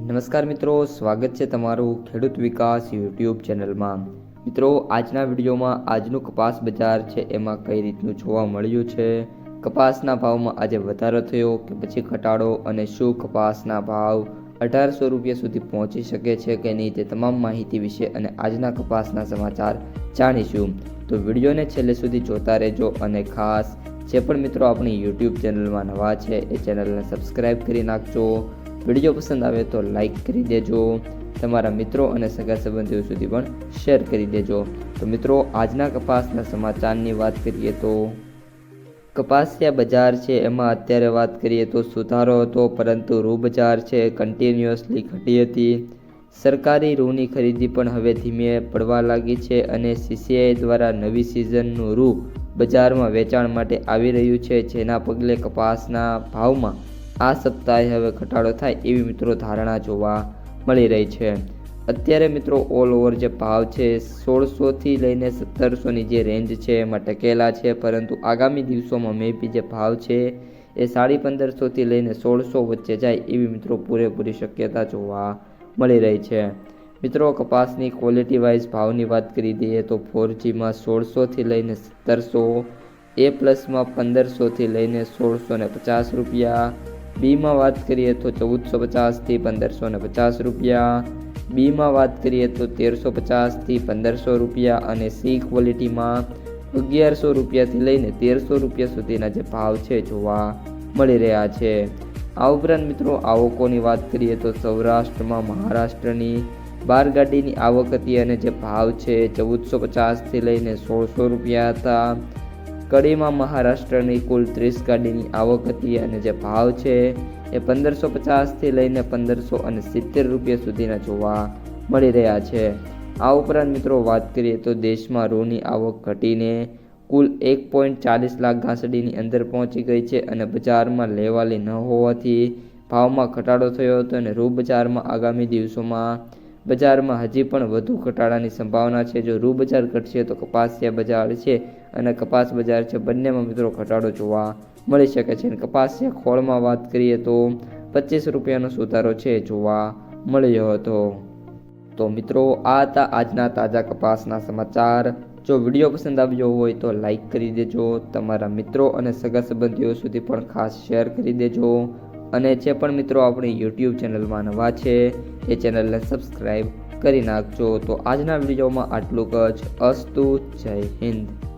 નમસ્કાર મિત્રો, સ્વાગત છે તમારું ખેડૂત વિકાસ યુટ્યુબ ચેનલમાં। મિત્રો, આજના વિડીયોમાં આજનું કપાસ બજાર છે એમાં કઈ રીતનું જોવા મળ્યું છે, કપાસના ભાવમાં આજે વધારો થયો કે પછી ઘટાડો, અને શું કપાસના ભાવ 1800 રૂપિયા સુધી પહોંચી શકે છે કે નહીં, તે તમામ માહિતી વિશે અને આજના કપાસના સમાચાર જાણીશું। તો વિડીયોને છેલ્લે સુધી જોતા રહેજો, અને ખાસ જે પણ મિત્રો આપણી યુટ્યુબ ચેનલમાં નવા છે એ ચેનલને સબસ્ક્રાઈબ કરી નાખજો। વિડીયો પસંદ આવે તો લાઈક કરી દેજો, તમારા મિત્રો અને સગા સંબંધીઓ સુધી પણ શેર કરી દેજો। તો મિત્રો, આજના કપાસના સમાચારની વાત કરીએ તો કપાસિયા બજાર છે એમાં અત્યારે વાત કરીએ તો સુધારો હતો, પરંતુ રૂ બજાર છે કન્ટિન્યુઅસલી ઘટી હતી। સરકારી રૂની ખરીદી પણ હવે ધીમે પડવા લાગી છે, અને CCI દ્વારા નવી સિઝનનું રૂ બજારમાં વેચાણ માટે આવી રહ્યું છે, જેના પગલે કપાસના ભાવમાં આ સપ્તાહે હવે ઘટાડો થાય એવી મિત્રો ધારણા જોવા મળી રહી છે। અત્યારે મિત્રો ઓલ ઓવર જે ભાવ છે 1600 થી લઈને 1700ની જે રેન્જ છે એમાં ટકેલા છે, પરંતુ આગામી દિવસોમાં મેબી જે ભાવ છે એ 1550 થી લઈને 1600 વચ્ચે જાય એવી મિત્રો પૂરેપૂરી શક્યતા જોવા મળી રહી છે। મિત્રો, કપાસની ક્વોલિટી વાઇઝ ભાવની વાત કરી દઈએ તો 4Gમાં 1600 થી લઈને 1700, A+માં 1500 થી લઈને 1650 રૂપિયા, બીમાં વાત કરીએ તો 1450 થી 1550 રૂપિયા, બીમાં વાત કરીએ તો 1350 થી 1500 રૂપિયા, અને સી ક્વોલિટીમાં 1100 રૂપિયાથી લઈને 1300 રૂપિયા સુધીના જે ભાવ છે જોવા મળી રહ્યા છે। આ ઉપરાંત મિત્રો આવકોની વાત કરીએ તો સૌરાષ્ટ્રમાં મહારાષ્ટ્રની 12 ગાડીની આવક હતી, અને જે ભાવ છે 1450 થી લઈને 1600 રૂપિયા હતા। કડીમાં મહારાષ્ટ્રની કુલ 30 ગાડીની આવક હતી, અને જે ભાવ છે એ 1550 થી લઈને 1570 રૂપિયા સુધીના જોવા મળી રહ્યા છે। આ ઉપરાંત મિત્રો વાત કરીએ તો દેશમાં રૂની આવક ઘટીને કુલ 1.40 લાખ ઘાસડીની અંદર પહોંચી ગઈ છે, અને બજારમાં લેવાલી ન હોવાથી ભાવમાં ઘટાડો થયો હતો, અને રૂ બજારમાં આગામી દિવસોમાં બજારમાં હજી પણ વધુ ઘટાડાની સંભાવના છે। જો રૂ બજાર ઘટશે તો કપાસિયા બજાર છે અને કપાસ બજાર છે બંનેમાં મિત્રો ઘટાડો જોવા મળી શકે છે। અને કપાસિયા ખોળમાં વાત કરીએ તો 25 રૂપિયાનો સુધારો છે જોવા મળ્યો હતો। તો મિત્રો, આ હતા આજના તાજા કપાસના સમાચાર। જો વિડીયો પસંદ આવ્યો હોય તો લાઈક કરી દેજો, તમારા મિત્રો અને સગા સંબંધીઓ સુધી પણ ખાસ શેર કરી દેજો, અને જે પણ મિત્રો આપણી યુટ્યુબ ચેનલમાં નવા છે એ ચેનલને સબસ્ક્રાઈબ કરી નાખજો। તો આજના વિડીયોમાં આટલું જ। અસ્તુ, જય હિન્દ।